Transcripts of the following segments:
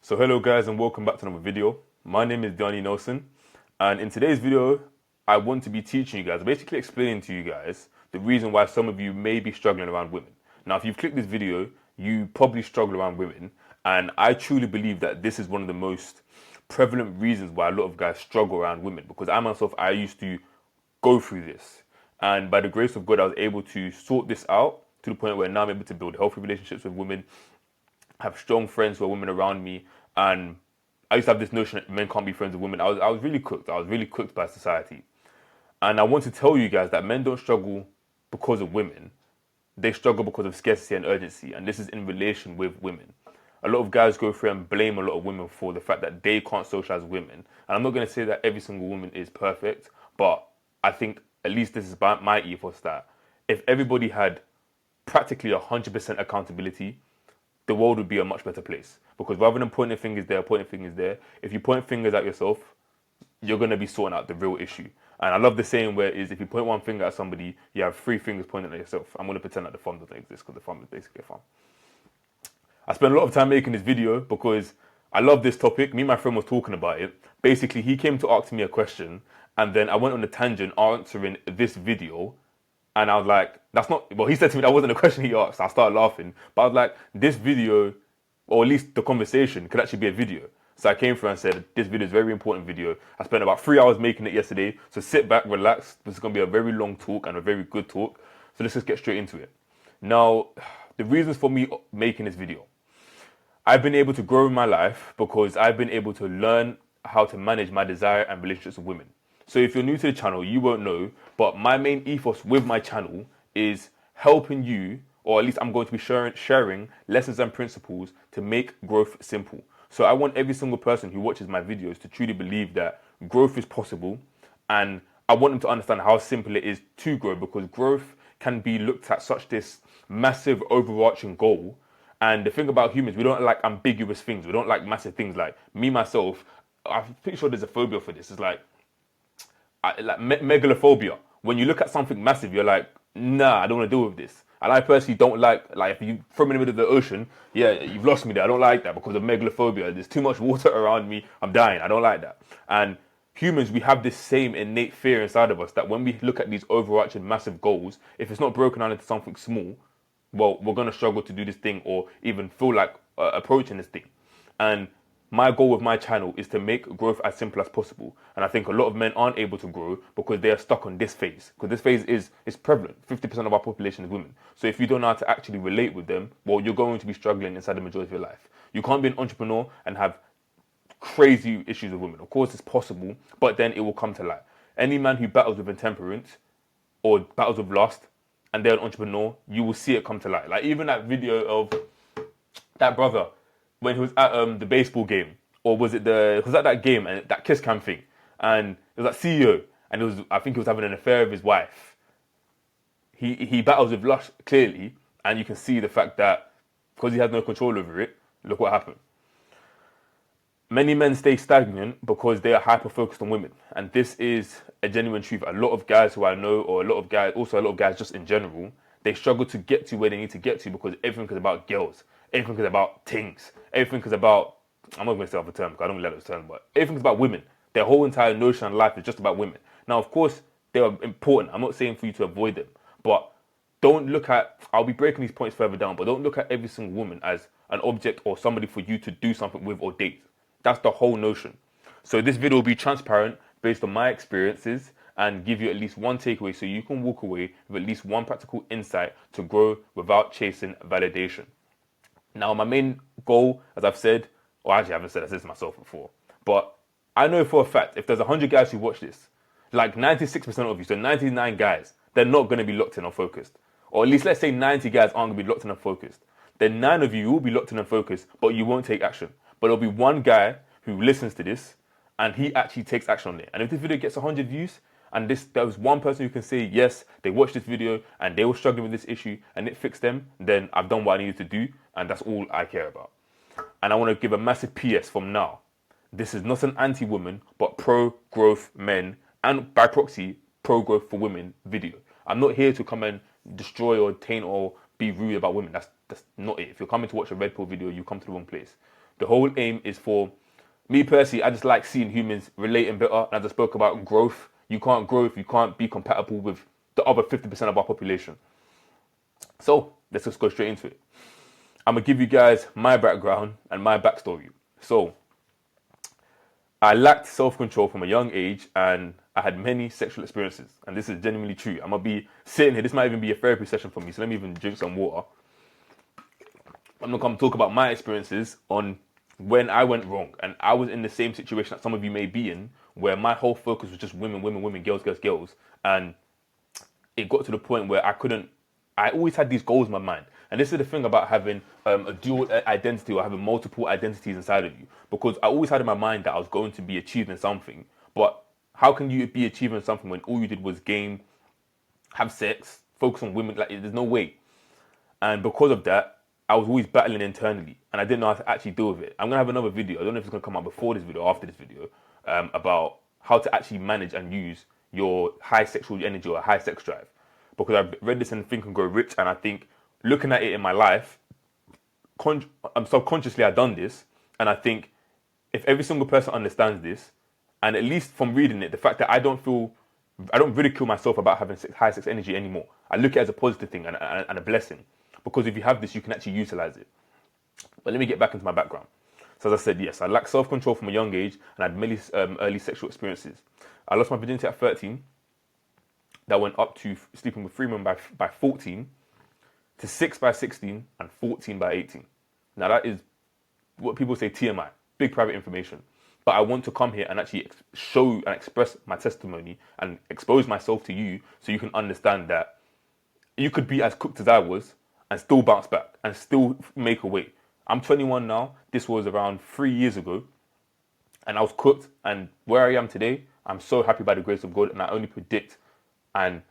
So hello guys and welcome back to another video. My name is Dearenee Nelson, and in today's video I want to be teaching you guys, basically explaining to you guys the reason why some of you may be struggling around women. Now if you've clicked this video, you probably struggle around women, and I truly believe that this is one of the most prevalent reasons why a lot of guys struggle around women, because I used to go through this, and by the grace of God I was able to sort this out to the point where now I'm able to build healthy relationships with women, have strong friends who are women around me. And I used to have this notion that men can't be friends with women. I was really cooked. I was really cooked by society. And I want to tell you guys that men don't struggle because of women. They struggle because of scarcity and urgency. And this is in relation with women. A lot of guys go through and blame a lot of women for the fact that they can't socialize with women. And I'm not going to say that every single woman is perfect, but I think at least this is my ethos, that if everybody had practically 100% accountability, the world would be a much better place. Because rather than pointing fingers there, if you point fingers at yourself, you're going to be sorting out the real issue. And I love the saying where it is, if you point one finger at somebody, you have three fingers pointing at yourself. I'm going to pretend that the thumb doesn't exist, because the thumb is basically a thumb. I spent a lot of time making this video because I love this topic. Me and my friend was talking about it. Basically, he came to ask me a question, and then I went on a tangent answering this video. And I was like, that's not, well, he said to me that wasn't a question he asked. I started laughing. But I was like, this video, or at least the conversation, could actually be a video. So I came through and said, this video is a very important video. I spent about 3 hours making it yesterday. So sit back, relax. This is going to be a very long talk and a very good talk. So let's just get straight into it. Now, the reasons for me making this video. I've been able to grow in my life because I've been able to learn how to manage my desire and relationships with women. So if you're new to the channel, you won't know, but my main ethos with my channel is helping you, or at least I'm going to be sharing lessons and principles to make growth simple. So I want every single person who watches my videos to truly believe that growth is possible, and I want them to understand how simple it is to grow, because growth can be looked at such this massive overarching goal. And the thing about humans, we don't like ambiguous things. We don't like massive things. Like me, myself, I'm pretty sure there's a phobia for this. It's like megalophobia. When you look at something massive, you're like, nah, I don't want to deal with this. And I personally don't like if you throw me in the middle of the ocean, yeah, you've lost me there. I don't like that because of megalophobia. There's too much water around me. I'm dying. I don't like that. And humans, we have this same innate fear inside of us that when we look at these overarching massive goals, if it's not broken down into something small, well, we're going to struggle to do this thing or even feel like approaching this thing. And my goal with my channel is to make growth as simple as possible. And I think a lot of men aren't able to grow because they are stuck on this phase. Because this phase is prevalent. 50% of our population is women. So if you don't know how to actually relate with them, well, you're going to be struggling inside the majority of your life. You can't be an entrepreneur and have crazy issues with women. Of course, it's possible, but then it will come to light. Any man who battles with intemperance or battles with lust and they're an entrepreneur, you will see it come to light. Like even that video of that brother when he was at the baseball game, or was it at that game and that kiss cam thing, and it was that CEO, and I think he was having an affair with his wife. He battles with lust clearly, and you can see the fact that because he had no control over it, look what happened. Many men stay stagnant because they are hyper focused on women, and this is a genuine truth. A lot of guys who I know, or a lot of guys just in general, they struggle to get to where they need to get to because everything is about girls. Everything is about things. Everything is about, I'm not going to say other terms because I don't like those terms, but everything is about women. Their whole entire notion of life is just about women. Now, of course, they are important. I'm not saying for you to avoid them, but don't look at, I'll be breaking these points further down, but don't look at every single woman as an object or somebody for you to do something with or date. That's the whole notion. So this video will be transparent based on my experiences and give you at least one takeaway so you can walk away with at least one practical insight to grow without chasing validation. Now, my main goal, as I've said, or actually I haven't said this to myself before, but I know for a fact if there's 100 guys who watch this, like 96% of you, so 99 guys, they're not going to be locked in or focused. Or at least let's say 90 guys aren't going to be locked in and focused. Then 9 of you will be locked in and focused, but you won't take action. But there'll be one guy who listens to this and he actually takes action on it. And if this video gets 100 views, and there was one person who can say, yes, they watched this video and they were struggling with this issue and it fixed them, then I've done what I needed to do, and that's all I care about. And I want to give a massive PS from now. This is not an anti-woman, but pro-growth men, and by proxy, pro-growth for women video. I'm not here to come and destroy or taint or be rude about women. That's not it. If you're coming to watch a Red Pill video, you come to the wrong place. The whole aim is for me personally, I just like seeing humans relating better. And as I spoke about growth, you can't grow if you can't be compatible with the other 50% of our population. So let's just go straight into it. I'm gonna give you guys my background and my backstory. So I lacked self-control from a young age, and I had many sexual experiences. And this is genuinely true. I'm gonna be sitting here. This might even be a therapy session for me. So let me even drink some water. I'm gonna come talk about my experiences on when I went wrong, and I was in the same situation that some of you may be in, where my whole focus was just women, women, women, girls, girls, girls, and it got to the point where I couldn't. I always had these goals in my mind, and this is the thing about having a dual identity or having multiple identities inside of you, because I always had in my mind that I was going to be achieving something. But how can you be achieving something when all you did was game, have sex, focus on women? Like, there's no way. And because of that, I was always battling internally, and I didn't know how to actually deal with it. I'm gonna have another video. I don't know if it's gonna come out before this video or after this video, about how to actually manage and use your high sexual energy or high sex drive. Because I read this in Think and Grow Rich, and I think looking at it in my life, subconsciously I've done this, and I think if every single person understands this, and at least from reading it, the fact that I don't ridicule myself about having high sex energy anymore. I look at it as a positive thing and a blessing. Because if you have this, you can actually utilize it. But let me get back into my background. So as I said, yes, I lacked self-control from a young age, and I had many early sexual experiences. I lost my virginity at 13. That went up to sleeping with 3 women by 14, to 6 by 16, and 14 by 18. Now that is what people say TMI, big private information. But I want to come here and actually show and express my testimony and expose myself to you, so you can understand that you could be as cooked as I was and still bounce back and still make a way. I'm 21 now. This was around 3 years ago, and I was cooked. And where I am today, I'm so happy by the grace of God, and I only predict and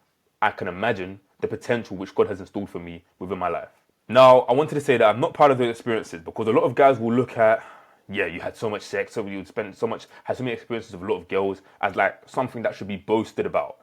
I can imagine the potential which God has installed for me within my life. Now, I wanted to say that I'm not proud of those experiences, because a lot of guys will look at, yeah, you had so much sex, so you spent so much, had so many experiences with a lot of girls as like something that should be boasted about.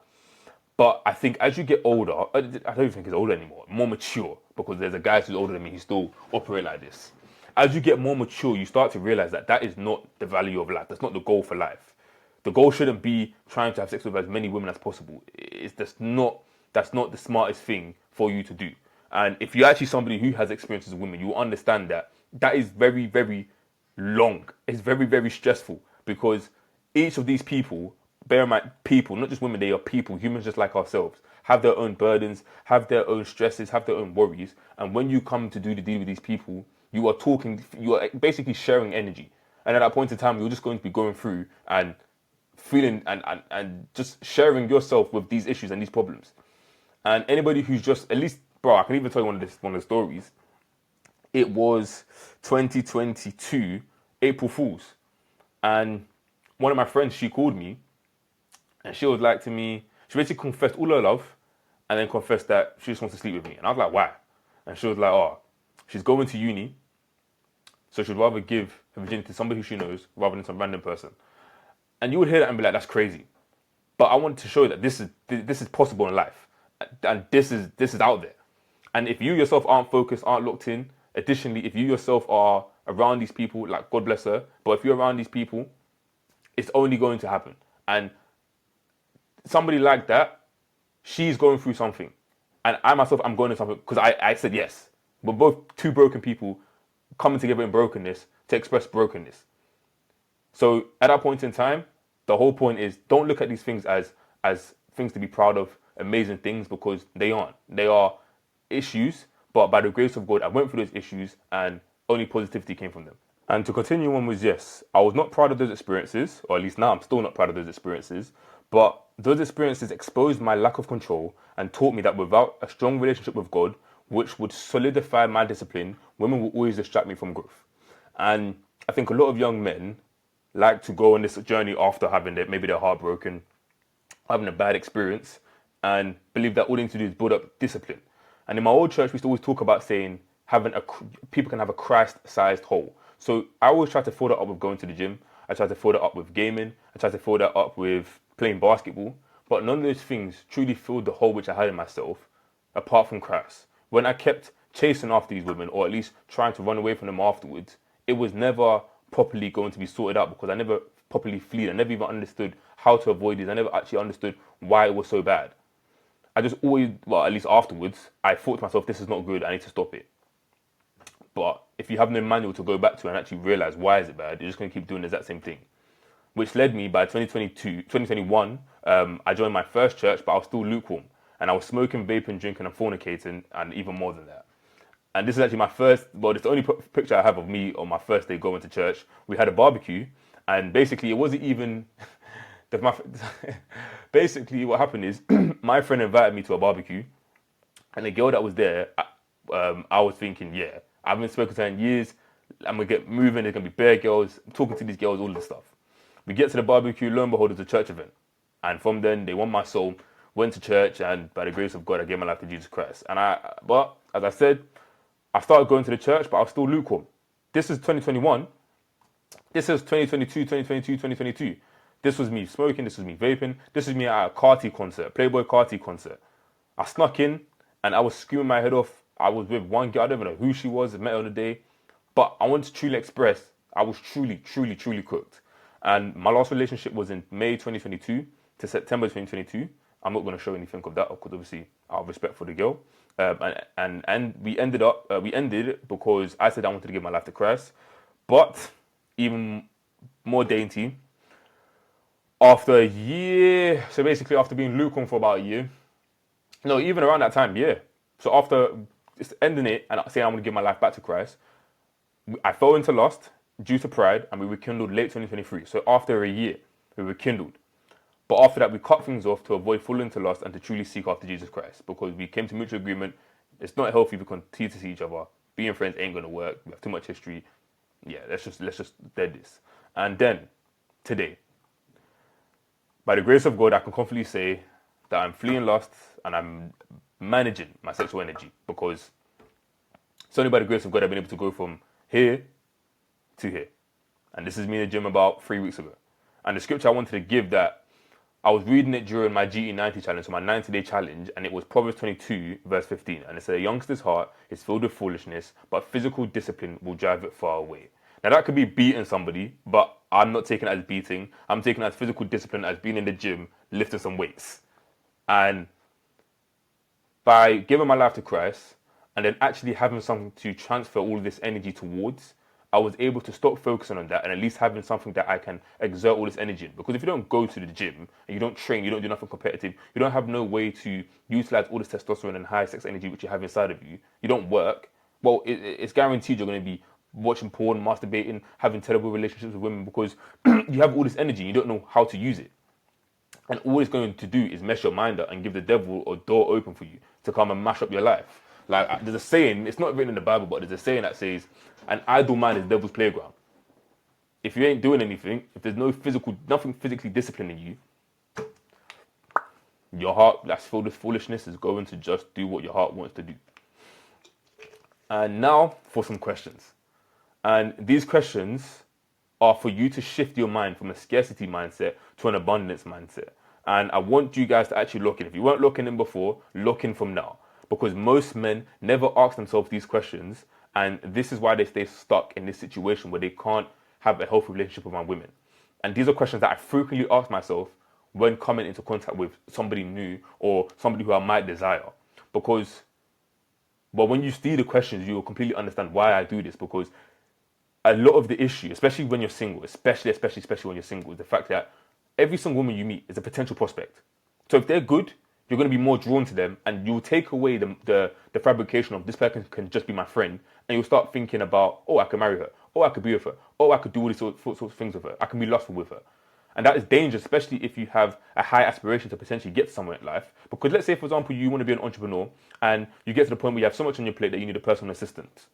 But I think as you get older, I don't even think he's older anymore, more mature, because there's a guy who's older than me who still operate like this. As you get more mature, you start to realize that that is not the value of life. That's not the goal for life. The goal shouldn't be trying to have sex with as many women as possible. It's just not, that's not the smartest thing for you to do. And if you're actually somebody who has experiences with women, you will understand that that is very, very long. It's very, very stressful, because each of these people, bear in mind, people, not just women, they are people, humans just like ourselves, have their own burdens, have their own stresses, have their own worries. And when you come to do the deal with these people, you are basically sharing energy. And at that point in time, you're just going to be going through and feeling and just sharing yourself with these issues and these problems. And anybody who's just, at least, bro, I can even tell you one of the stories. It was 2022, April Fools. And one of my friends, she called me, and she was like to me, she basically confessed all her love, and then confessed that she just wants to sleep with me. And I was like, why? And she was like, oh, she's going to uni, so she'd rather give her virginity to somebody who she knows rather than some random person. And you would hear that and be like, that's crazy. But I want to show that this is possible in life, and this is out there. And if you yourself aren't focused, aren't locked in, additionally, if you yourself are around these people, like, God bless her, but if you're around these people, it's only going to happen. And somebody like that, she's going through something, and I myself, I'm going through something, because I said yes. We're both two broken people coming together in brokenness to express brokenness. So at that point in time, the whole point is, don't look at these things as things to be proud of, amazing things, because they aren't. They are issues, but by the grace of God, I went through those issues and only positivity came from them. And to continue on was, yes, I was not proud of those experiences, or at least now I'm still not proud of those experiences, but those experiences exposed my lack of control and taught me that without a strong relationship with God, which would solidify my discipline, women will always distract me from growth. And I think a lot of young men like to go on this journey after having maybe they're heartbroken, having a bad experience, and believe that all they need to do is build up discipline. And in my old church, we used to always talk about saying people can have a Christ-sized hole. So I always try to fill that up with going to the gym. I try to fill that up with gaming. I try to fill that up with playing basketball. But none of those things truly filled the hole which I had in myself, apart from Christ. When I kept chasing after these women, or at least trying to run away from them afterwards, it was never properly going to be sorted out because I never properly fled. I never even understood how to avoid this. I never actually understood why it was so bad. I just always, well, at least afterwards, I thought to myself, this is not good. I need to stop it. But if you have no manual to go back to and actually realize why is it bad, you're just going to keep doing the exact same thing. Which led me by 2021, I joined my first church, but I was still lukewarm. And I was smoking, vaping, drinking, and fornicating, and even more than that. And this is actually my first, well, it's the only picture I have of me on my first day going to church. We had a barbecue, and basically it wasn't even, basically what happened is, my friend invited me to a barbecue, and the girl that was there, I was thinking, yeah, I haven't spoken to her in years, I'm going to get moving, there's going to be bare girls, I'm talking to these girls, all this stuff. We get to the barbecue, lo and behold, it's a church event. And from then, they won my soul, went to church, and by the grace of God, I gave my life to Jesus Christ. But as I said, I started going to the church, but I was still lukewarm. This is 2021. This is 2022, 2022, 2022. This was me smoking, this was me vaping, this was me at a Carti concert, Playboy Carti concert. I snuck in, and I was screaming my head off. I was with one girl, I don't even know who she was, I met her on the day. But I wanted to truly express, I was truly cooked. And my last relationship was in May 2022 to September 2022. I'm not going to show anything of that because obviously I have respect for the girl. And we ended because I said I wanted to give my life to Christ. But even more dainty, after a year, so basically after being lukewarm for about a year, no, even around that time, yeah. So after just ending it and saying I want to give my life back to Christ, I fell into lust due to pride, and we rekindled late 2023. So after a year, we rekindled. But after that, we cut things off to avoid falling into lust and to truly seek after Jesus Christ, because we came to mutual agreement. It's not healthy if we continue to see each other. Being friends ain't gonna work. We have too much history. Yeah, let's just dead this. And then today, by the grace of God, I can confidently say that I'm fleeing lust and I'm managing my sexual energy, because it's only by the grace of God I've been able to go from here to here. And this is me in the gym about 3 weeks ago. And the scripture I wanted to give, that I was reading it during my GE90 challenge, so my 90-day challenge, and it was Proverbs 22, verse 15. And it said, a youngster's heart is filled with foolishness, but physical discipline will drive it far away. Now that could be beating somebody, but I'm not taking it as beating. I'm taking it as physical discipline, as being in the gym, lifting some weights. And by giving my life to Christ, and then actually having something to transfer all of this energy towards, I was able to stop focusing on that and at least having something that I can exert all this energy in. Because if you don't go to the gym and you don't train, you don't do nothing competitive, you don't have no way to utilize all this testosterone and high sex energy which you have inside of you, you don't work, well, it's guaranteed you're going to be watching porn, masturbating, having terrible relationships with women, because you have all this energy and you don't know how to use it. And all it's going to do is mess your mind up and give the devil a door open for you to come and mash up your life. Like, there's a saying, it's not written in the Bible, but there's a saying that says, an idle mind is the devil's playground. If you ain't doing anything, if there's nothing physically disciplining you, your heart that's filled with foolishness is going to just do what your heart wants to do. And now for some questions. And these questions are for you to shift your mind from a scarcity mindset to an abundance mindset. And I want you guys to actually look in. If you weren't looking in before, look in from now. Because most men never ask themselves these questions, and this is why they stay stuck in this situation where they can't have a healthy relationship with my women. And these are questions that I frequently ask myself when coming into contact with somebody new or somebody who I might desire. Because, well, when you see the questions, you will completely understand why I do this. Because a lot of the issue, especially when you're single, especially when you're single, is the fact that every single woman you meet is a potential prospect. So if they're good, you're going to be more drawn to them, and you'll take away the fabrication of this person can just be my friend, and you'll start thinking about, oh, I can marry her, oh, I could be with her, oh, I could do all these sorts of things with her, I can be lustful with her. And that is dangerous, especially if you have a high aspiration to potentially get somewhere in life. Because let's say, for example, you want to be an entrepreneur, and you get to the point where you have so much on your plate that you need a personal assistant.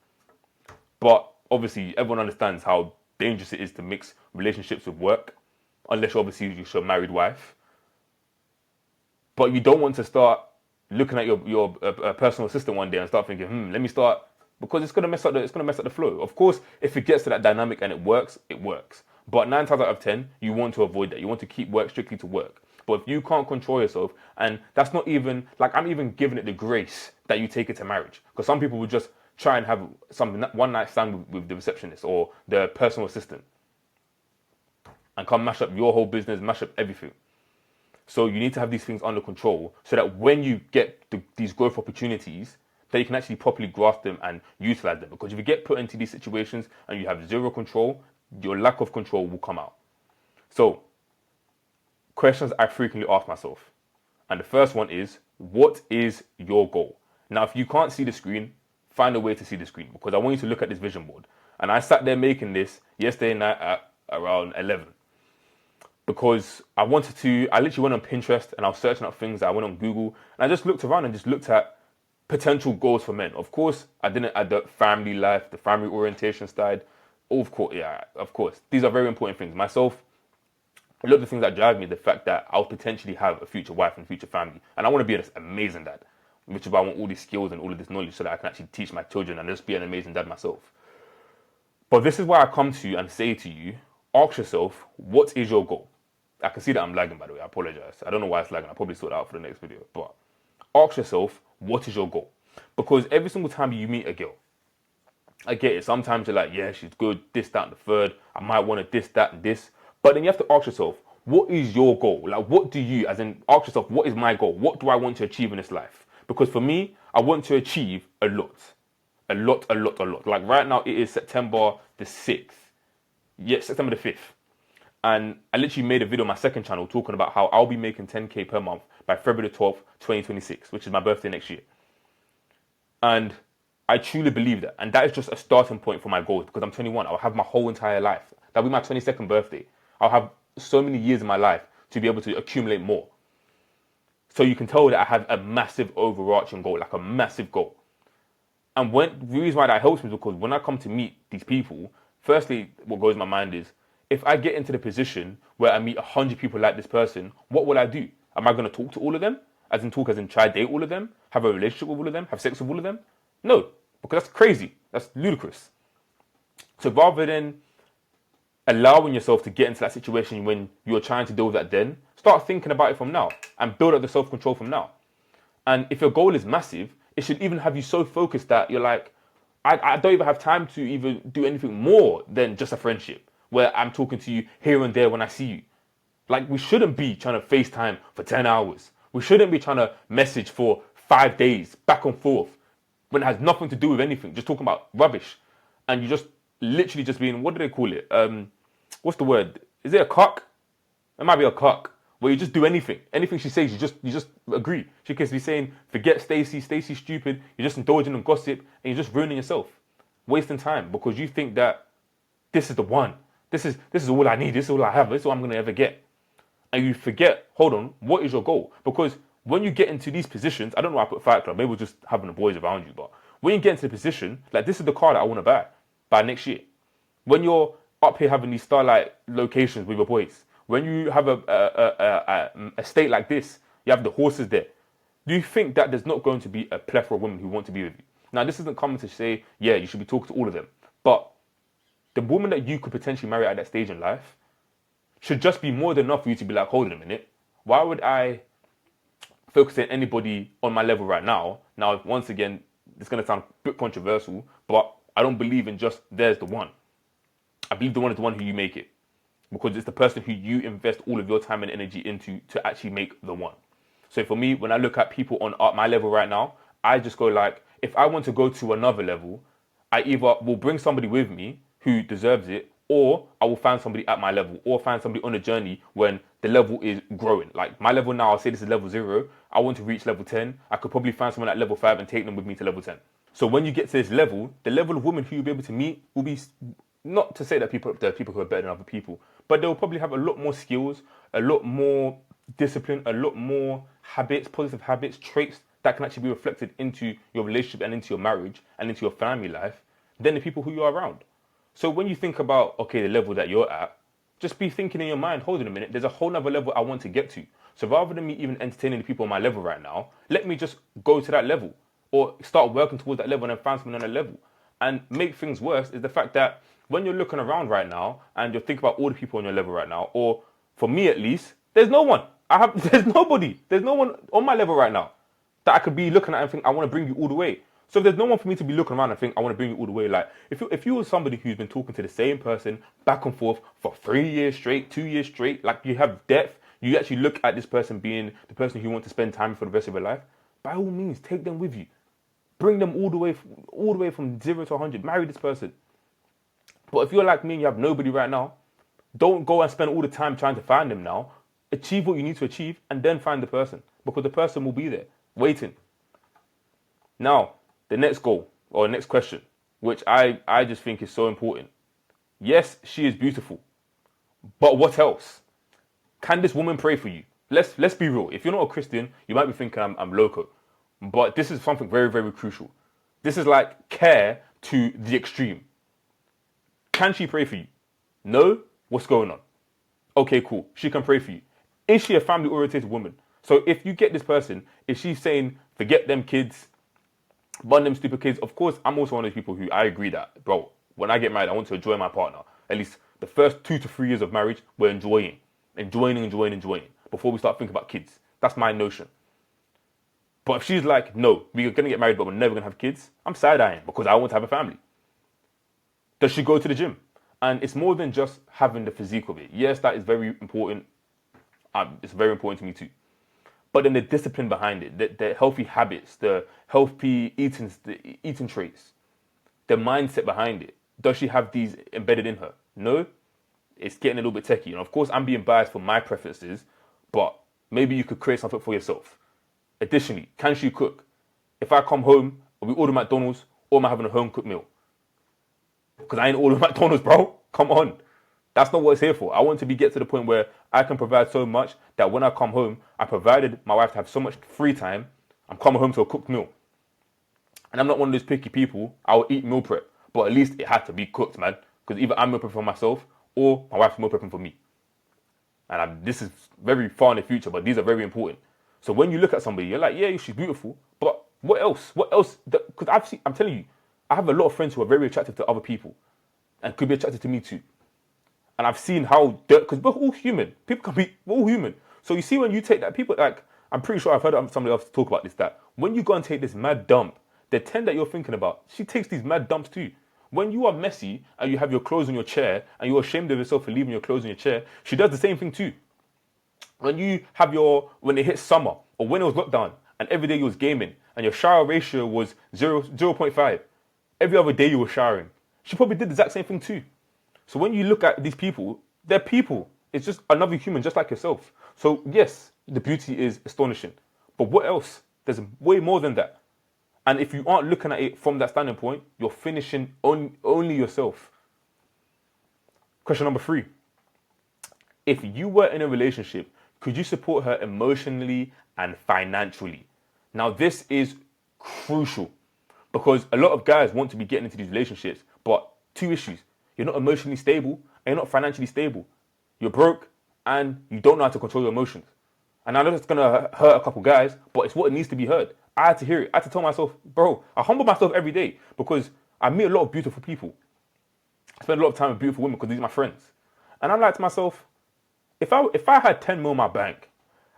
But obviously, everyone understands how dangerous it is to mix relationships with work, unless you're a married wife. But you don't want to start looking at your personal assistant one day and start thinking, let me start, because it's gonna mess up the flow. Of course, if it gets to that dynamic and it works, it works. But 9 times out of 10, you want to avoid that. You want to keep work strictly to work. But if you can't control yourself, and that's not even like, I'm even giving it the grace that you take it to marriage, because some people will just try and have something one night stand with the receptionist or the personal assistant, and come mash up your whole business, mash up everything. So you need to have these things under control so that when you get these growth opportunities, that you can actually properly grasp them and utilize them. Because if you get put into these situations and you have zero control, your lack of control will come out. So, questions I frequently ask myself. And the first one is, what is your goal? Now, if you can't see the screen, find a way to see the screen, because I want you to look at this vision board. And I sat there making this yesterday night at around 11. Because I literally went on Pinterest and I was searching up things. I went on Google and I just looked around and just looked at potential goals for men. Of course, I didn't add the family life, the family orientation side. Of course. These are very important things. Myself, a lot of the things that drive me, the fact that I'll potentially have a future wife and future family. And I want to be an amazing dad, which is why I want all these skills and all of this knowledge so that I can actually teach my children and just be an amazing dad myself. But this is why I come to you and say to you, ask yourself, what is your goal? I can see that I'm lagging, by the way. I apologize. I don't know why it's lagging. I'll probably sort it out for the next video. But ask yourself, what is your goal? Because every single time you meet a girl, I get it. Sometimes you're like, yeah, she's good, this, that, and the third. I might want to this, that, and this. But then you have to ask yourself, what is your goal? Like, what do you, as in, ask yourself, what is my goal? What do I want to achieve in this life? Because for me, I want to achieve a lot. A lot. Like right now, it is September the 6th. Yeah, September the 5th. And I literally made a video on my second channel talking about how I'll be making 10K per month by February 12th, 2026, which is my birthday next year. And I truly believe that. And that is just a starting point for my goals, because I'm 21. I'll have my whole entire life. That'll be my 22nd birthday. I'll have so many years in my life to be able to accumulate more. So you can tell that I have a massive overarching goal, like a massive goal. And the reason why that helps me is because when I come to meet these people, firstly, what goes in my mind is, if I get into the position where I meet 100 people like this person, what will I do? Am I going to talk to all of them? As in try date all of them? Have a relationship with all of them? Have sex with all of them? No, because that's crazy. That's ludicrous. So rather than allowing yourself to get into that situation when you're trying to deal with that then, start thinking about it from now and build up the self-control from now. And if your goal is massive, it should even have you so focused that you're like, I don't even have time to even do anything more than just a friendship, where I'm talking to you here and there when I see you. Like, we shouldn't be trying to FaceTime for 10 hours. We shouldn't be trying to message for 5 days, back and forth, when it has nothing to do with anything, just talking about rubbish. And you just literally just being, what do they call it? What's the word? Is it a cock? It might be a cock, where you just do anything. Anything she says, you just agree. She could be saying, forget Stacey's stupid, you're just indulging in gossip, and you're just ruining yourself. Wasting time, because you think that this is the one. This is all I need. This is all I have. This is all I'm going to ever get. And you forget, hold on, what is your goal? Because when you get into these positions, I don't know why I put Fight Club, maybe we're just having the boys around you, but when you get into the position, like, this is the car that I want to buy next year. When you're up here having these starlight locations with your boys, when you have a state like this, you have the horses there, do you think that there's not going to be a plethora of women who want to be with you? Now, this isn't coming to say, yeah, you should be talking to all of them, but the woman that you could potentially marry at that stage in life should just be more than enough for you to be like, hold on a minute, why would I focus on anybody on my level right now? Now, once again, it's going to sound a bit controversial, but I don't believe in just there's the one. I believe the one is the one who you make it, because it's the person who you invest all of your time and energy into to actually make the one. So for me, when I look at people on my level right now, I just go like, if I want to go to another level, I either will bring somebody with me who deserves it, or I will find somebody at my level, or find somebody on a journey when the level is growing. Like my level now, I'll say this is level 0. I want to reach level 10. I could probably find someone at level 5 and take them with me to level 10. So when you get to this level, the level of women who you'll be able to meet will be, not to say that there are people who are better than other people, but they'll probably have a lot more skills, a lot more discipline, a lot more habits, positive habits, traits that can actually be reflected into your relationship and into your marriage and into your family life than the people who you're around. So when you think about, okay, the level that you're at, just be thinking in your mind, hold on a minute, there's a whole nother level I want to get to. So rather than me even entertaining the people on my level right now, let me just go to that level or start working towards that level and then find someone on that level. And make things worse is the fact that when you're looking around right now and you're thinking about all the people on your level right now, or for me at least, there's no one. There's nobody. There's no one on my level right now that I could be looking at and think, I want to bring you all the way. So there's no one for me to be looking around and think, I want to bring you all the way. Like, if you were somebody who's been talking to the same person back and forth for 3 years straight, 2 years straight, like you have depth, you actually look at this person being the person who you want to spend time for the rest of your life, by all means, take them with you. Bring them all the way from 0 to 100. Marry this person. But if you're like me and you have nobody right now, don't go and spend all the time trying to find them now. Achieve what you need to achieve and then find the person, because the person will be there waiting. Now, the next goal or next question, which I just think is so important. Yes, she is beautiful, but what else? Can this woman pray for you? Let's be real. If you're not a Christian, you might be thinking I'm loco, but this is something very, very crucial. This is like care to the extreme. Can she pray for you? No? What's going on? Okay, cool. She can pray for you. Is she a family-oriented woman? So if you get this person, is she saying, forget them kids, burn them stupid kids? Of course, I'm also one of those people who I agree that, bro, when I get married, I want to enjoy my partner. At least the first 2 to 3 years of marriage, we're enjoying. Before we start thinking about kids. That's my notion. But if she's like, no, we're going to get married, but we're never going to have kids, I'm side-eyeing because I want to have a family. Does she go to the gym? And it's more than just having the physique of it. Yes, that is very important. It's very important to me too. But then the discipline behind it, the healthy habits, the healthy eating traits, the mindset behind it. Does she have these embedded in her? No. It's getting a little bit techie. And of course, I'm being biased for my preferences, but maybe you could create something for yourself. Additionally, can she cook? If I come home and we order McDonald's, or am I having a home cooked meal? Because I ain't ordering McDonald's, bro. Come on. That's not what it's here for. I want to get to the point where I can provide so much that when I come home, I provided my wife to have so much free time, I'm coming home to a cooked meal. And I'm not one of those picky people. I will eat meal prep, but at least it had to be cooked, man. Because either I'm meal prepping for myself or my wife's meal prepping for me. And this is very far in the future, but these are very important. So when you look at somebody, you're like, yeah, she's beautiful, but what else? What else? Because I'm telling you, I have a lot of friends who are very attractive to other people and could be attracted to me too. And I've seen how, because we're all human. We're all human. So you see when you take that, people like, I'm pretty sure I've heard somebody else talk about this, that when you go and take this mad dump, the 10 that you're thinking about, she takes these mad dumps too. When you are messy and you have your clothes on your chair and you're ashamed of yourself for leaving your clothes on your chair, she does the same thing too. When it hits summer or when it was lockdown and every day you was gaming and your shower ratio was 0.5, every other day you were showering, she probably did the exact same thing too. So when you look at these people, they're people. It's just another human just like yourself. So yes, the beauty is astonishing. But what else? There's way more than that. And if you aren't looking at it from that standing point, you're finishing only yourself. Question number 3. If you were in a relationship, could you support her emotionally and financially? Now, this is crucial because a lot of guys want to be getting into these relationships, but 2 issues. You're not emotionally stable and you're not financially stable. You're broke and you don't know how to control your emotions. And I know it's going to hurt a couple guys, but it's what needs to be heard. I had to hear it. I had to tell myself, bro, I humble myself every day because I meet a lot of beautiful people. I spend a lot of time with beautiful women because these are my friends. And I'm like to myself, if I had 10 mil in my bank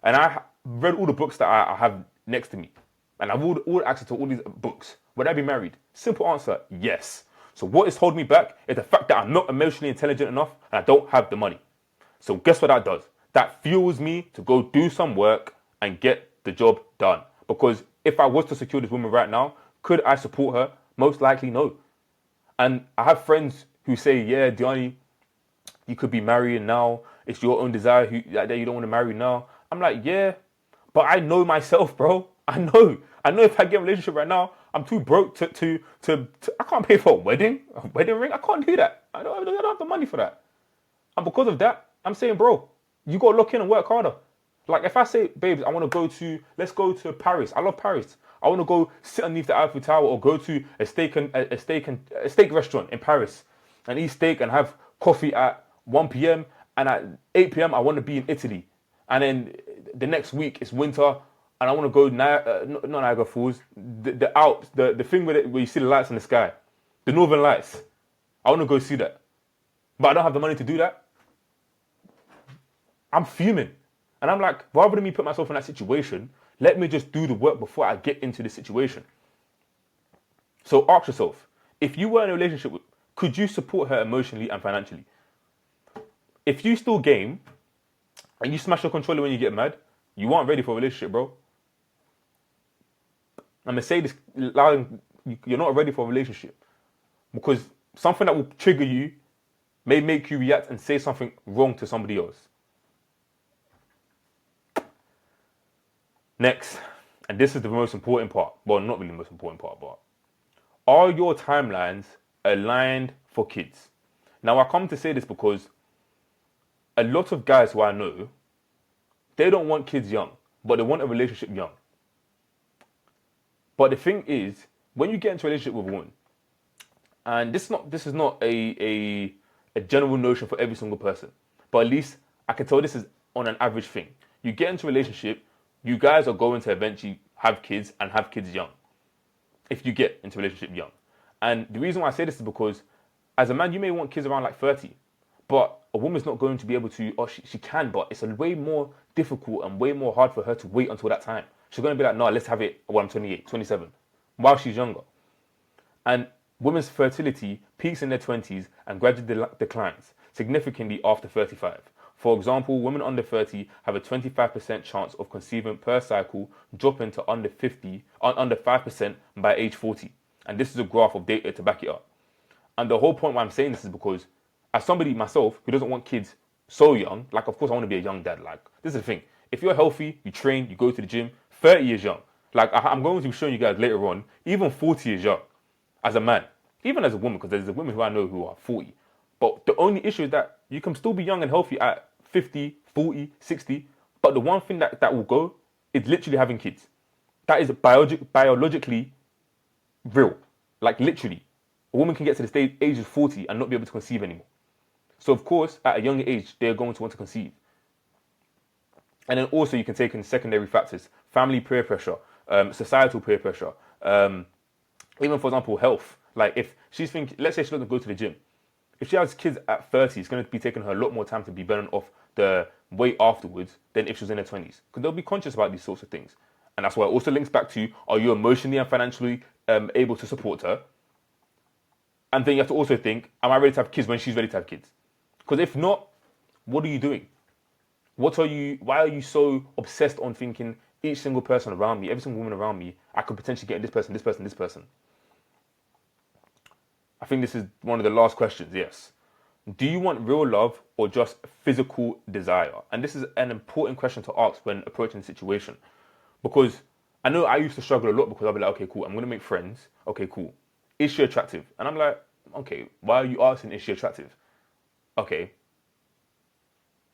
and I read all the books that I have next to me and I've all access to all these books, would I be married? Simple answer, yes. So what is holding me back is the fact that I'm not emotionally intelligent enough and I don't have the money. So guess what that does? That fuels me to go do some work and get the job done. Because if I was to secure this woman right now, could I support her? Most likely no. And I have friends who say, yeah, Dearenee, you could be marrying now. It's your own desire that you don't want to marry now. I'm like, yeah, but I know myself, bro. I know if I get a relationship right now, I'm too broke to I can't pay for a wedding ring. I can't do that. I don't have the money for that. And because of that, I'm saying, bro, you got to lock in and work harder. Like if I say, babes, let's go to Paris. I love Paris. I want to go sit underneath the Eiffel Tower or go to a steak restaurant in Paris and eat steak and have coffee at 1 p.m. and at 8 p.m. I want to be in Italy. And then the next week it's winter and I want to go not Niagara Falls, the Alps, the thing where you see the lights in the sky, the Northern Lights. I want to go see that, but I don't have the money to do that. I'm fuming. And I'm like, rather than me put myself in that situation, let me just do the work before I get into the situation. So ask yourself, if you were in a relationship, could you support her emotionally and financially? If you still game and you smash your controller when you get mad, you aren't ready for a relationship, bro. I'm gonna say this loud. You're not ready for a relationship because something that will trigger you may make you react and say something wrong to somebody else. Next, and this is the most important part. Well, not really the most important part, but are your timelines aligned for kids? Now, I come to say this because a lot of guys who I know, they don't want kids young, but they want a relationship young. But the thing is, when you get into a relationship with a woman, and this is not a general notion for every single person, but at least I can tell this is on an average thing. You get into a relationship, you guys are going to eventually have kids and have kids young. If you get into a relationship young. And the reason why I say this is because as a man, you may want kids around like 30, but a woman's not going to be able to, or she can, but it's a way more difficult and way more hard for her to wait until that time. She's going to be like, no, let's have it when I'm 28, 27, while she's younger. And women's fertility peaks in their 20s and gradually declines significantly after 35. For example, women under 30 have a 25% chance of conceiving per cycle, dropping to under 5% by age 40. And this is a graph of data to back it up. And the whole point why I'm saying this is because as somebody myself who doesn't want kids so young, like of course I want to be a young dad. Like this is the thing. If you're healthy, you train, you go to the gym, 30 years young. Like I'm going to be showing you guys later on, even 40 years young as a man, even as a woman, because there's a women who I know who are 40. But the only issue is that you can still be young and healthy at 50, 40, 60. But the one thing that will go is literally having kids. That is biologically real. Like literally. A woman can get to the age of 40 and not be able to conceive anymore. So of course, at a younger age, they're going to want to conceive. And then also you can take in secondary factors, family peer pressure, societal peer pressure, even for example, health. Like if she's thinking, let's say she doesn't go to the gym. If she has kids at 30, it's going to be taking her a lot more time to be burning off the weight afterwards than if she was in her 20s. Because they'll be conscious about these sorts of things. And that's why it also links back to, are you emotionally and financially able to support her? And then you have to also think, am I ready to have kids when she's ready to have kids? Because if not, what are you doing? Why are you so obsessed on thinking each single person around me, every single woman around me, I could potentially get this person, this person, this person? I think this is one of the last questions, yes. Do you want real love or just physical desire? And this is an important question to ask when approaching the situation. Because I know I used to struggle a lot because I'll be like, okay, cool, I'm going to make friends. Okay, cool. Is she attractive? And I'm like, okay, why are you asking, is she attractive? Okay.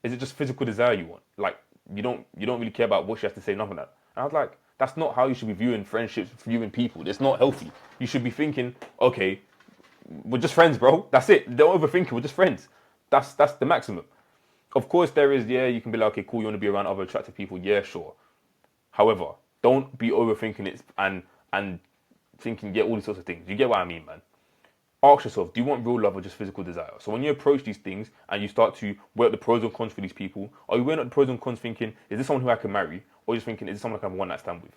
Is it just physical desire you want? Like, you don't really care about what she has to say, nothing like that. And I was like, that's not how you should be viewing friendships, viewing people. It's not healthy. You should be thinking, okay, we're just friends, bro. That's it. Don't overthink it. We're just friends. That's the maximum. Of course, there is, yeah, you can be like, okay, cool, you want to be around other attractive people. Yeah, sure. However, don't be overthinking it and thinking, yeah, all these sorts of things. You get what I mean, man? Ask yourself, do you want real love or just physical desire? So when you approach these things and you start to weigh up the pros and cons for these people, are you weighing up the pros and cons thinking, is this someone who I can marry? Or are you just thinking, is this someone I can have one night stand with?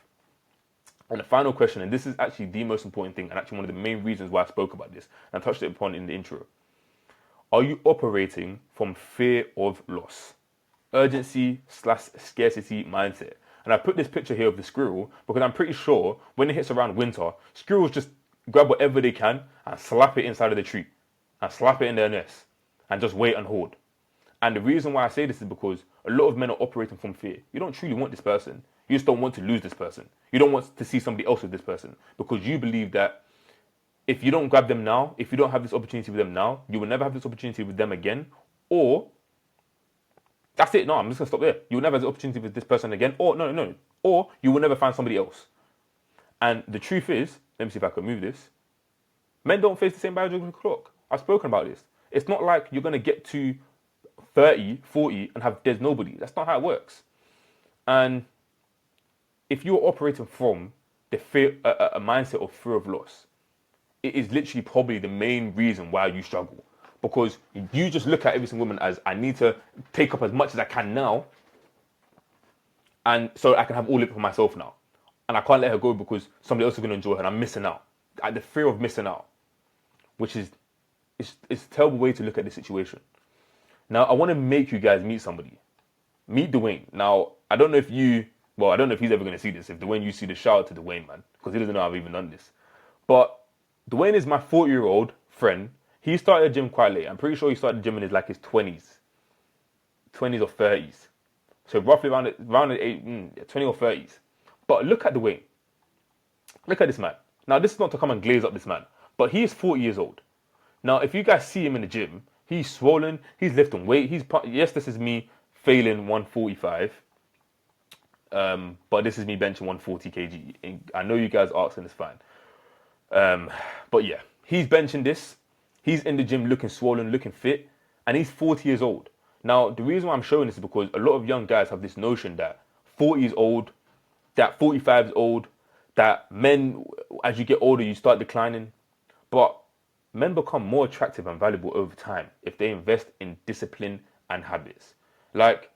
And the final question, and this is actually the most important thing, and actually one of the main reasons why I spoke about this, and I touched it upon in the intro. Are you operating from fear of loss? Urgency/scarcity mindset. And I put this picture here of the squirrel because I'm pretty sure when it hits around winter, squirrels just grab whatever they can and slap it inside of the tree and slap it in their nest and just wait and hoard. And the reason why I say this is because a lot of men are operating from fear. You don't truly want this person. You just don't want to lose this person. You don't want to see somebody else with this person because you believe that if you don't grab them now, if you don't have this opportunity with them now, you will never have this opportunity with them again. Or that's it. No, I'm just going to stop there. You will never have this opportunity with this person again. Or no. Or you will never find somebody else. And the truth is, let me see if I can move this. Men don't face the same biological clock. I've spoken about this. It's not like you're going to get to 30, 40 and there's nobody. That's not how it works. And if you're operating from the fear, a mindset of fear of loss, it is literally probably the main reason why you struggle. Because you just look at every single woman as, I need to take up as much as I can now, and so I can have all of it for myself now. And I can't let her go because somebody else is going to enjoy her and I'm missing out. at the fear of missing out, which is it's a terrible way to look at the situation. Now, I want to make you guys meet somebody. Meet Dwayne. Now, I don't know if he's ever going to see this. If Dwayne, you see this, shout out to Dwayne, man, because he doesn't know I've even done this. But Dwayne is my 40-year-old friend. He started the gym quite late. I'm pretty sure he started the gym in his 20s or 30s. So roughly around the 20 or 30s. But look at Dwayne. Look at this man. Now, this is not to come and glaze up this man, but he is 40 years old. Now, if you guys see him in the gym, he's swollen, he's lifting weight. Yes, this is me failing 145, but this is me benching 140 kg. I know you guys asked, and it's fine. But yeah, he's benching this. He's in the gym looking swollen, looking fit, and he's 40 years old. Now, the reason why I'm showing this is because a lot of young guys have this notion that 40 is old, that 45 is old, that men, as you get older, you start declining. But men become more attractive and valuable over time if they invest in discipline and habits. Like,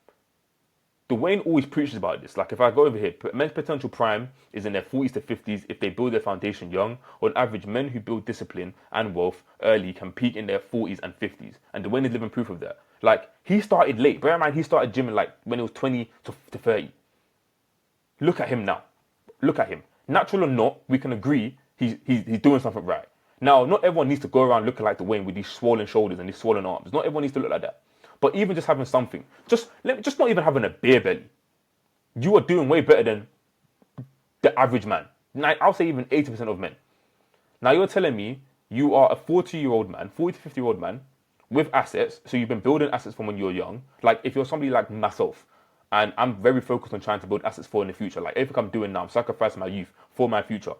Dwayne always preaches about this. Like, if I go over here, men's potential prime is in their 40s to 50s if they build their foundation young. On average, men who build discipline and wealth early can peak in their 40s and 50s. And Dwayne is living proof of that. Like, he started late. Bear in mind, he started gymming when he was 20 to 30. Look at him now. Look at him. Natural or not, we can agree he's doing something right. Now, not everyone needs to go around looking like Dwayne with these swollen shoulders and these swollen arms. Not everyone needs to look like that. But even just having something, just not even having a beer belly, you are doing way better than the average man. Now, I'll say even 80% of men. Now, you're telling me you are a 40-year-old man, 40 to 50-year-old man with assets. So you've been building assets from when you were young. Like, if you're somebody like myself, and I'm very focused on trying to build assets for in the future. Like, everything I'm doing now, I'm sacrificing my youth for my future.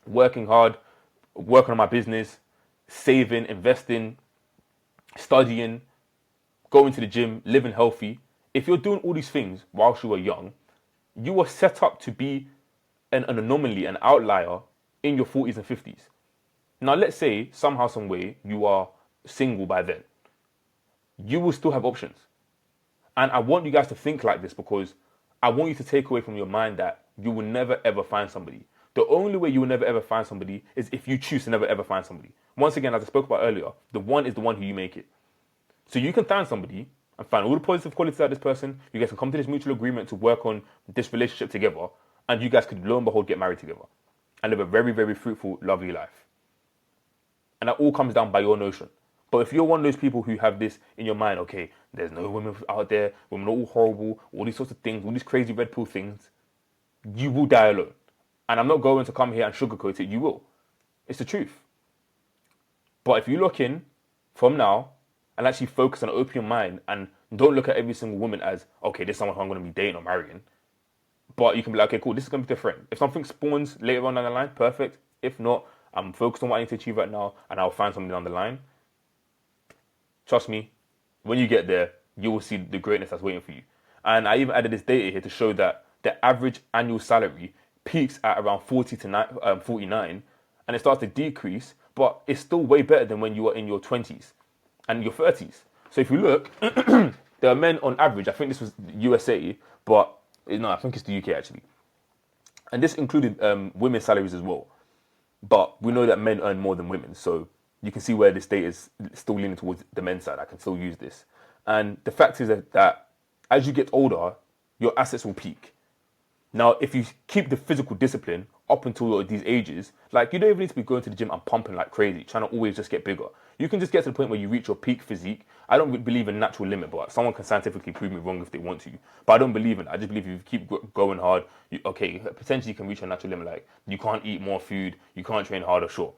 Working hard, working on my business, saving, investing, studying, going to the gym, living healthy. If you're doing all these things whilst you were young, you were set up to be an anomaly, an outlier in your 40s and 50s. Now, let's say somehow, some way, you are single by then. You will still have options. And I want you guys to think like this because I want you to take away from your mind that you will never ever find somebody. The only way you will never ever find somebody is if you choose to never ever find somebody. Once again, as I spoke about earlier, the one is the one who you make it. So you can find somebody and find all the positive qualities of this person. You guys can come to this mutual agreement to work on this relationship together. And you guys could, lo and behold, get married together. And live a very, very fruitful, lovely life. And that all comes down by your notion. But if you're one of those people who have this in your mind, okay, there's no women out there, women are all horrible, all these sorts of things, all these crazy red pill things, you will die alone. And I'm not going to come here and sugarcoat it, you will. It's the truth. But if you look in from now and actually focus and open your mind and don't look at every single woman as, okay, this is someone who I'm going to be dating or marrying. But you can be like, okay, cool, this is going to be different. If something spawns later on down the line, perfect. If not, I'm focused on what I need to achieve right now and I'll find something down the line. Trust me, when you get there, you will see the greatness that's waiting for you. And I even added this data here to show that the average annual salary peaks at around 49, and it starts to decrease, but it's still way better than when you are in your 20s and your 30s. So if you look, there are men on average, I think this was USA, but no, I think it's the UK actually. And this included women's salaries as well. But we know that men earn more than women, so you can see where this data is still leaning towards the men's side. I can still use this. And the fact is that as you get older, your assets will peak. Now, if you keep the physical discipline up until these ages, like, you don't even need to be going to the gym and pumping like crazy, trying to always just get bigger. You can just get to the point where you reach your peak physique. I don't believe in natural limit, but someone can scientifically prove me wrong if they want to. But I don't believe in it. I just believe if you keep going hard, potentially you can reach your natural limit. Like, you can't eat more food, you can't train harder, sure.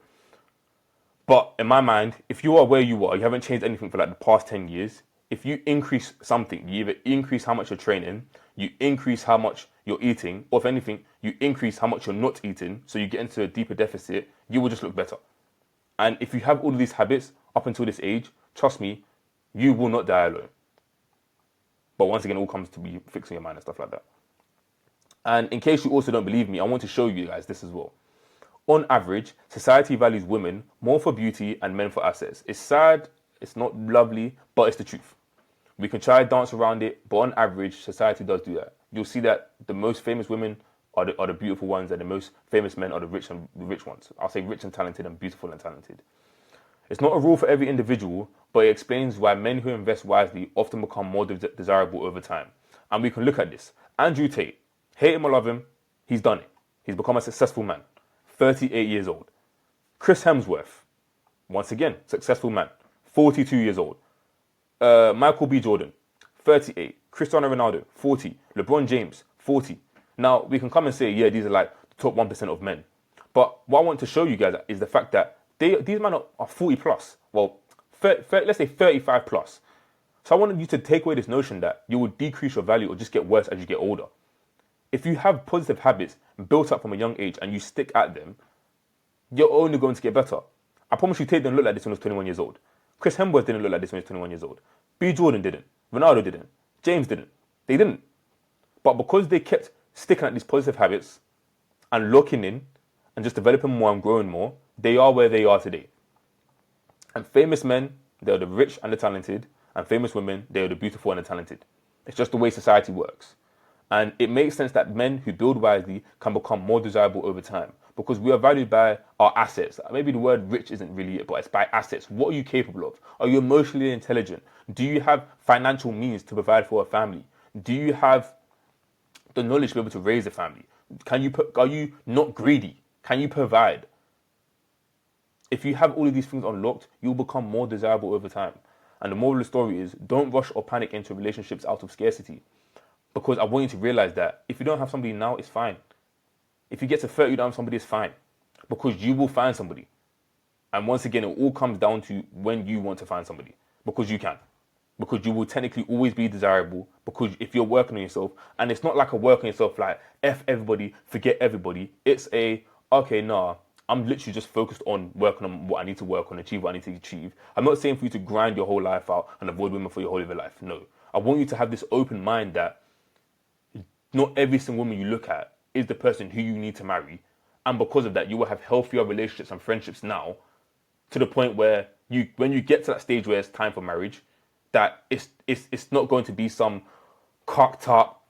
But in my mind, if you are where you are, you haven't changed anything for like the past 10 years, if you increase something, you either increase how much you're training, you increase how much you're eating, or if anything, you increase how much you're not eating, so you get into a deeper deficit, you will just look better. And if you have all of these habits up until this age, trust me, you will not die alone. But once again, it all comes to be fixing your mind and stuff like that. And in case you also don't believe me, I want to show you guys this as well. On average, society values women more for beauty and men for assets. It's sad, it's not lovely, but it's the truth. We can try to dance around it, but on average, society does do that. You'll see that the most famous women are the beautiful ones, and the most famous men are the rich ones. I'll say rich and talented and beautiful and talented. It's not a rule for every individual, but it explains why men who invest wisely often become more desirable over time. And we can look at this. Andrew Tate, hate him or love him, he's done it. He's become a successful man, 38 years old. Chris Hemsworth, once again, successful man, 42 years old. Michael B. Jordan, 38. Cristiano Ronaldo, 40. LeBron James, 40. Now, we can come and say, yeah, these are like the top 1% of men. But what I want to show you guys is the fact that these men are 40 plus. Well, let's say 35 plus. So I wanted you to take away this notion that you will decrease your value or just get worse as you get older. If you have positive habits built up from a young age and you stick at them, you're only going to get better. I promise you, Tate didn't look like this when he was 21 years old. Chris Hemsworth didn't look like this when he was 21 years old. B. Jordan didn't. Ronaldo didn't. James didn't. They didn't. But because they kept sticking at these positive habits and locking in and just developing more and growing more, they are where they are today. And famous men, they're the rich and the talented, and famous women, they're the beautiful and the talented. It's just the way society works. And it makes sense that men who build wisely can become more desirable over time because we are valued by our assets. Maybe the word rich isn't really it, but it's by assets. What are you capable of? Are you emotionally intelligent? Do you have financial means to provide for a family? Do you have the knowledge to be able to raise a family? Are you not greedy? Can you provide? If you have all of these things unlocked, you'll become more desirable over time. And the moral of the story is, don't rush or panic into relationships out of scarcity. Because I want you to realize that if you don't have somebody now, it's fine. If you get to 30, you don't have somebody, it's fine. Because you will find somebody. And once again, it all comes down to when you want to find somebody. Because you can. Because you will technically always be desirable. Because if you're working on yourself, and it's not like a work on yourself like F everybody, forget everybody. It's I'm literally just focused on working on what I need to work on, achieve what I need to achieve. I'm not saying for you to grind your whole life out and avoid women for your whole of your life. No. I want you to have this open mind that not every single woman you look at is the person who you need to marry. And because of that, you will have healthier relationships and friendships now to the point where when you get to that stage where it's time for marriage, that it's not going to be some cocked up,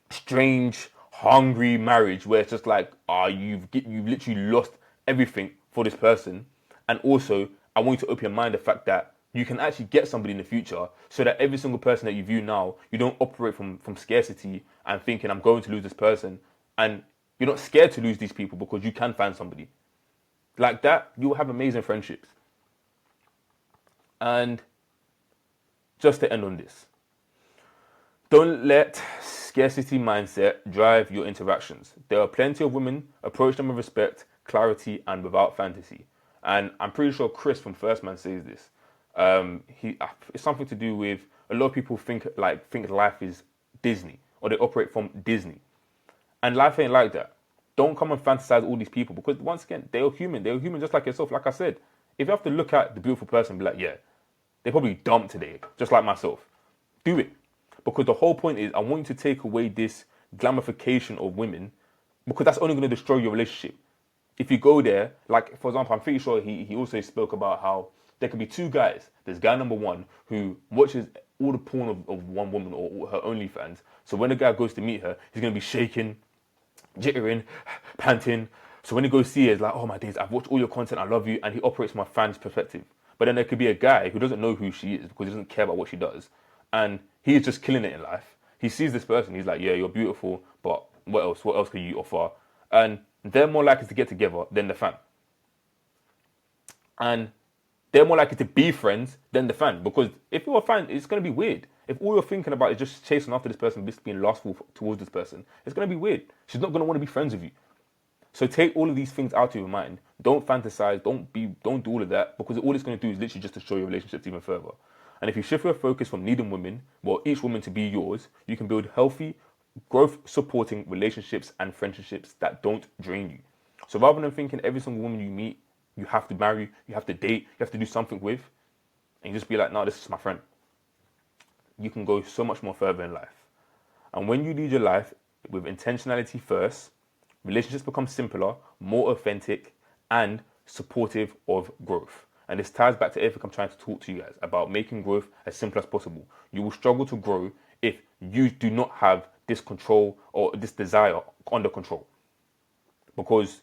strange, hungry marriage where it's just like, you've literally lost everything for this person. And also, I want you to open your mind to the fact that you can actually get somebody in the future so that every single person that you view now, you don't operate from scarcity and thinking, I'm going to lose this person. And you're not scared to lose these people because you can find somebody. Like that, you will have amazing friendships. And just to end on this, don't let scarcity mindset drive your interactions. There are plenty of women, approach them with respect, clarity, and without fantasy. And I'm pretty sure Chris from First Man says this. It's something to do with a lot of people think life is Disney or they operate from Disney, and life ain't like that. Don't come and fantasize all these people because once again they are human. They're human just like yourself. Like I said, if you have to look at the beautiful person and be like, yeah, they probably dumped today, just like myself. Do it, because the whole point is I want you to take away this glamification of women because that's only going to destroy your relationship. If you go there, like for example, I'm pretty sure he also spoke about how there could be two guys. There's guy number one who watches all the porn of one woman or her OnlyFans. So when the guy goes to meet her, he's going to be shaking, jittering, panting. So when he goes see her, it's like, oh my days, I've watched all your content, I love you. And he operates from a fan's perspective. But then there could be a guy who doesn't know who she is because he doesn't care about what she does. And he's just killing it in life. He sees this person, he's like, yeah, you're beautiful, but what else? What else can you offer? And they're more likely to get together than the fan. And they're more likely to be friends than the fan. Because if you're a fan, it's going to be weird. If all you're thinking about is just chasing after this person, just being lustful towards this person, it's going to be weird. She's not going to want to be friends with you. So take all of these things out of your mind. Don't fantasize. Don't do all of that, because all it's going to do is literally just destroy your relationships even further. And if you shift your focus from needing women, well, each woman to be yours, you can build healthy, growth-supporting relationships and friendships that don't drain you. So rather than thinking every single woman you meet, you have to marry, you have to date, you have to do something with, and you just be like, no, this is my friend. You can go so much more further in life. And when you lead your life with intentionality first, relationships become simpler, more authentic, and supportive of growth. And this ties back to everything I'm trying to talk to you guys about making growth as simple as possible. You will struggle to grow if you do not have this control or this desire under control. Because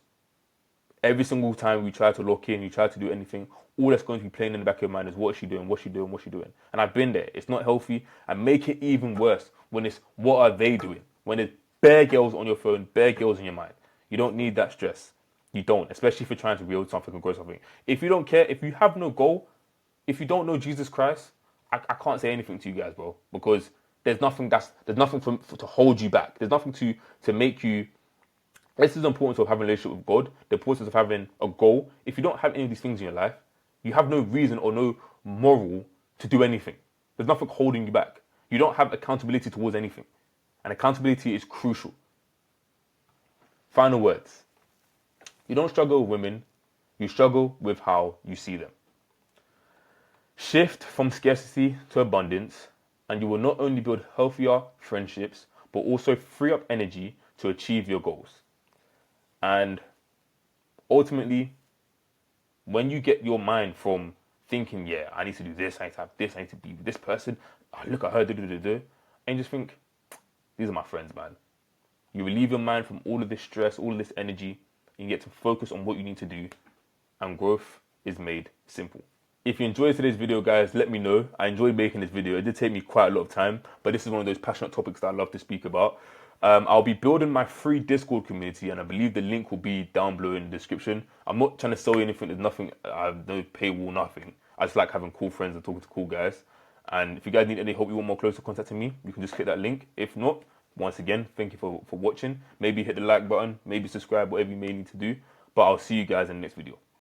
every single time we try to lock in, you try to do anything, all that's going to be playing in the back of your mind is what is she doing, what's she doing, what's she doing. And I've been there. It's not healthy. And make it even worse when it's what are they doing? When there's bare girls on your phone, bare girls in your mind. You don't need that stress. You don't, especially if you're trying to build something and grow something. If you don't care, if you have no goal, if you don't know Jesus Christ, I can't say anything to you guys, bro, because there's nothing to hold you back. There's nothing to make you. This is the importance of having a relationship with God, the importance of having a goal. If you don't have any of these things in your life, you have no reason or no moral to do anything. There's nothing holding you back. You don't have accountability towards anything. And accountability is crucial. Final words. You don't struggle with women, you struggle with how you see them. Shift from scarcity to abundance, and you will not only build healthier friendships, but also free up energy to achieve your goals. And ultimately, when you get your mind from thinking, yeah, I need to do this, I need to have this, I need to be with this person, oh, look at her, and you just think, these are my friends, man. You relieve your mind from all of this stress, all of this energy, and you get to focus on what you need to do, and growth is made simple. If you enjoyed today's video, guys, let me know. I enjoyed making this video. It did take me quite a lot of time, but this is one of those passionate topics that I love to speak about. I'll be building my free Discord community, and I believe the link will be down below in the description. I'm not trying to sell you anything. There's nothing. I have no paywall, nothing. I just like having cool friends and talking to cool guys. And if you guys need any help, you want more closer contact to me, you can just click that link. If not, once again, thank you for watching. Maybe hit the like button, maybe subscribe, whatever you may need to do. But I'll see you guys in the next video.